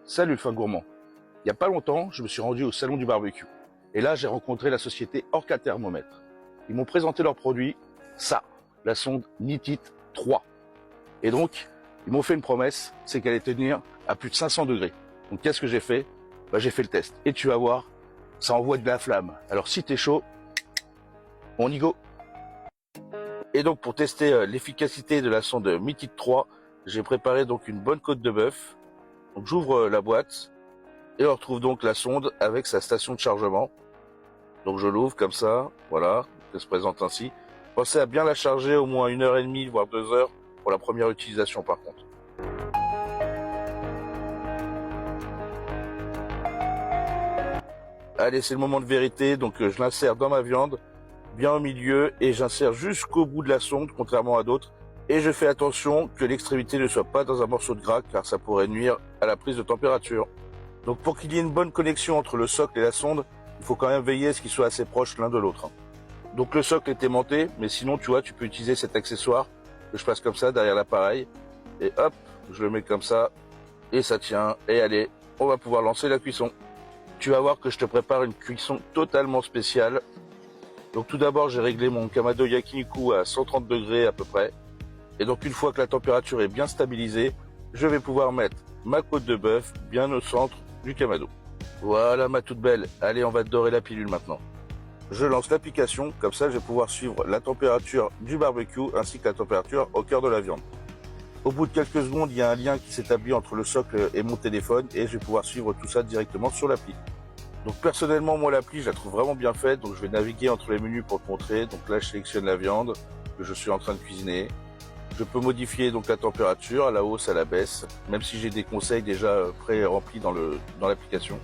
Salut le fin gourmand. Il n'y a pas longtemps, je me suis rendu au salon du barbecue. Et là, j'ai rencontré la société Orca Thermomètre. Ils m'ont présenté leur produit, ça, la sonde Nitit 3. Et donc, ils m'ont fait une promesse, c'est qu'elle allait tenir à plus de 500 degrés. Donc qu'est-ce que j'ai fait? J'ai fait le test. Et tu vas voir, ça envoie de la flamme. Alors si t'es chaud, on y go. Et donc pour tester l'efficacité de la sonde Nitit 3, j'ai préparé donc une bonne côte de bœuf. Donc j'ouvre la boîte et on retrouve donc la sonde avec sa station de chargement. Donc je l'ouvre comme ça, voilà, elle se présente ainsi. Pensez à bien la charger au moins 1h30 voire 2 heures pour la première utilisation par contre. Allez, c'est le moment de vérité, donc je l'insère dans ma viande, bien au milieu, et j'insère jusqu'au bout de la sonde, contrairement à d'autres. Et je fais attention que l'extrémité ne soit pas dans un morceau de gras, car ça pourrait nuire à la prise de température. Donc pour qu'il y ait une bonne connexion entre le socle et la sonde, il faut quand même veiller à ce qu'ils soient assez proches l'un de l'autre. Donc le socle est aimanté, mais sinon tu vois, tu peux utiliser cet accessoire que je passe comme ça derrière l'appareil. Et hop, je le mets comme ça, et ça tient, et allez, on va pouvoir lancer la cuisson. Tu vas voir que je te prépare une cuisson totalement spéciale. Donc tout d'abord, j'ai réglé mon Kamado Yakiniku à 130 degrés à peu près. Et donc une fois que la température est bien stabilisée, je vais pouvoir mettre ma côte de bœuf bien au centre du Kamado. Voilà ma toute belle. Allez, on va te dorer la pilule maintenant. Je lance l'application, comme ça je vais pouvoir suivre la température du barbecue ainsi que la température au cœur de la viande. Au bout de quelques secondes, il y a un lien qui s'établit entre le socle et mon téléphone et je vais pouvoir suivre tout ça directement sur l'appli. Donc personnellement, moi l'appli, je la trouve vraiment bien faite, donc je vais naviguer entre les menus pour te montrer. Donc là, je sélectionne la viande que je suis en train de cuisiner. Je peux modifier donc la température à la hausse, à la baisse, même si j'ai des conseils déjà pré-remplis dans l'application.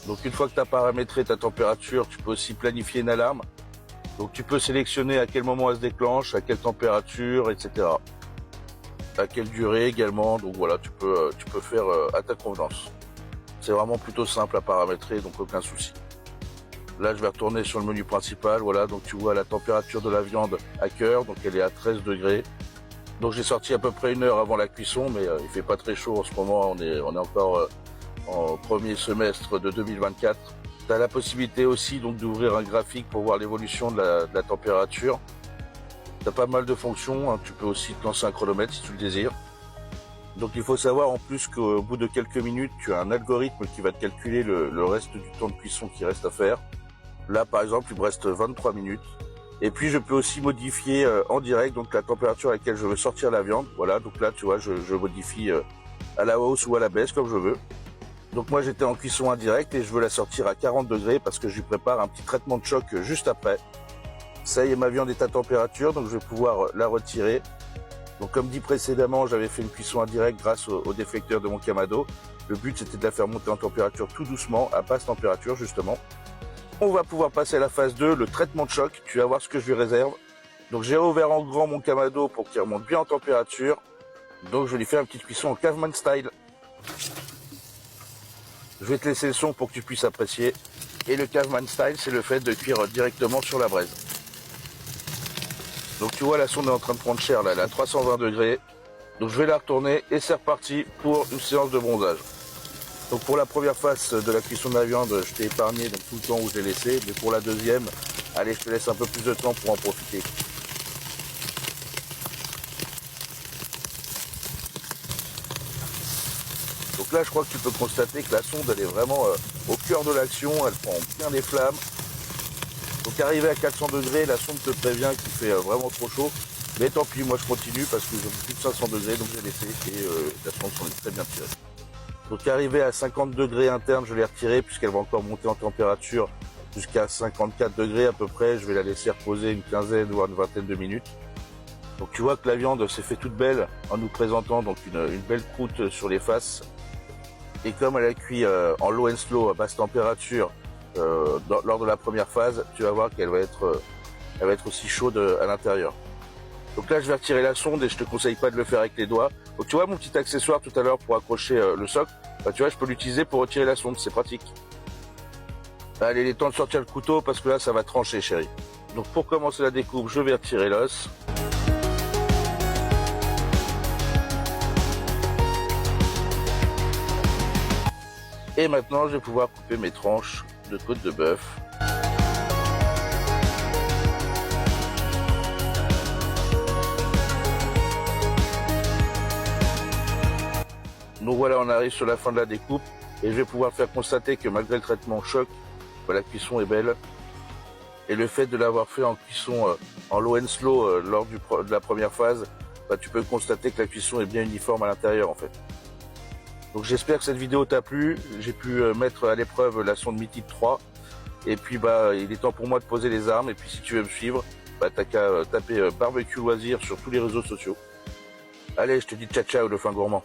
Donc une fois que tu as paramétré ta température, tu peux aussi planifier une alarme. Donc tu peux sélectionner à quel moment elle se déclenche, à quelle température, etc. À quelle durée également, donc voilà, tu peux faire à ta convenance. C'est vraiment plutôt simple à paramétrer, donc aucun souci. Là, je vais retourner sur le menu principal, voilà, donc tu vois la température de la viande à cœur, donc elle est à 13 degrés. Donc j'ai sorti à peu près 1 heure avant la cuisson, mais il fait pas très chaud en ce moment, on est encore en premier semestre de 2024. Tu as la possibilité aussi donc d'ouvrir un graphique pour voir l'évolution de la température. Tu as pas mal de fonctions, hein. Tu peux aussi te lancer un chronomètre si tu le désires. Donc il faut savoir en plus qu'au bout de quelques minutes, tu as un algorithme qui va te calculer le reste du temps de cuisson qui reste à faire. Là par exemple, il me reste 23 minutes. Et puis je peux aussi modifier en direct donc la température à laquelle je veux sortir la viande. Voilà, donc là tu vois, je modifie à la hausse ou à la baisse comme je veux. Donc moi j'étais en cuisson indirecte et je veux la sortir à 40 degrés parce que je lui prépare un petit traitement de choc juste après. Ça y est, ma viande est à température, donc je vais pouvoir la retirer. Donc comme dit précédemment, j'avais fait une cuisson indirecte grâce au déflecteur de mon Kamado. Le but c'était de la faire monter en température tout doucement, à basse température justement. On va pouvoir passer à la phase 2, le traitement de choc. Tu vas voir ce que je lui réserve. Donc j'ai ouvert en grand mon Kamado pour qu'il remonte bien en température. Donc je vais lui faire une petite cuisson en caveman style. Je vais te laisser le son pour que tu puisses apprécier. Et le caveman style, c'est le fait de cuire directement sur la braise. Donc tu vois, la sonde est en train de prendre cher, là, elle est à 320 degrés. Donc je vais la retourner et c'est reparti pour une séance de bronzage. Donc pour la première phase de la cuisson de la viande, je t'ai épargné donc tout le temps où je l'ai laissé. Mais pour la deuxième, allez, je te laisse un peu plus de temps pour en profiter. Donc là, je crois que tu peux constater que la sonde, elle est vraiment au cœur de l'action, elle prend bien les flammes. Donc arrivé à 400 degrés, la sonde te prévient qu'il fait vraiment trop chaud. Mais tant pis, moi je continue parce que j'ai plus de 500 degrés, donc j'ai laissé et la sonde s'en est très bien tirée. Donc arrivé à 50 degrés interne, je l'ai retirée puisqu'elle va encore monter en température jusqu'à 54 degrés à peu près. Je vais la laisser reposer une quinzaine voire une vingtaine de minutes. Donc tu vois que la viande s'est fait toute belle en nous présentant donc une belle croûte sur les faces. Et comme elle a cuit en low and slow à basse température lors de la première phase, tu vas voir qu'elle va être aussi chaude à l'intérieur. Donc là je vais retirer la sonde et je te conseille pas de le faire avec les doigts. Donc tu vois mon petit accessoire tout à l'heure pour accrocher le socle, bah, tu vois je peux l'utiliser pour retirer la sonde, c'est pratique. Allez, il est temps de sortir le couteau parce que là ça va trancher chérie. Donc pour commencer la découpe, je vais retirer l'os. Et maintenant, je vais pouvoir couper mes tranches de côte de bœuf. Donc voilà, on arrive sur la fin de la découpe et je vais pouvoir faire constater que malgré le traitement choc, la cuisson est belle. Et le fait de l'avoir fait en cuisson en low and slow lors de la première phase, tu peux constater que la cuisson est bien uniforme à l'intérieur en fait. Donc j'espère que cette vidéo t'a plu. J'ai pu mettre à l'épreuve la sonde Mythique 3. Et puis il est temps pour moi de poser les armes. Et puis si tu veux me suivre, t'as qu'à taper barbecue loisir sur tous les réseaux sociaux. Allez, je te dis ciao ciao le fin gourmand.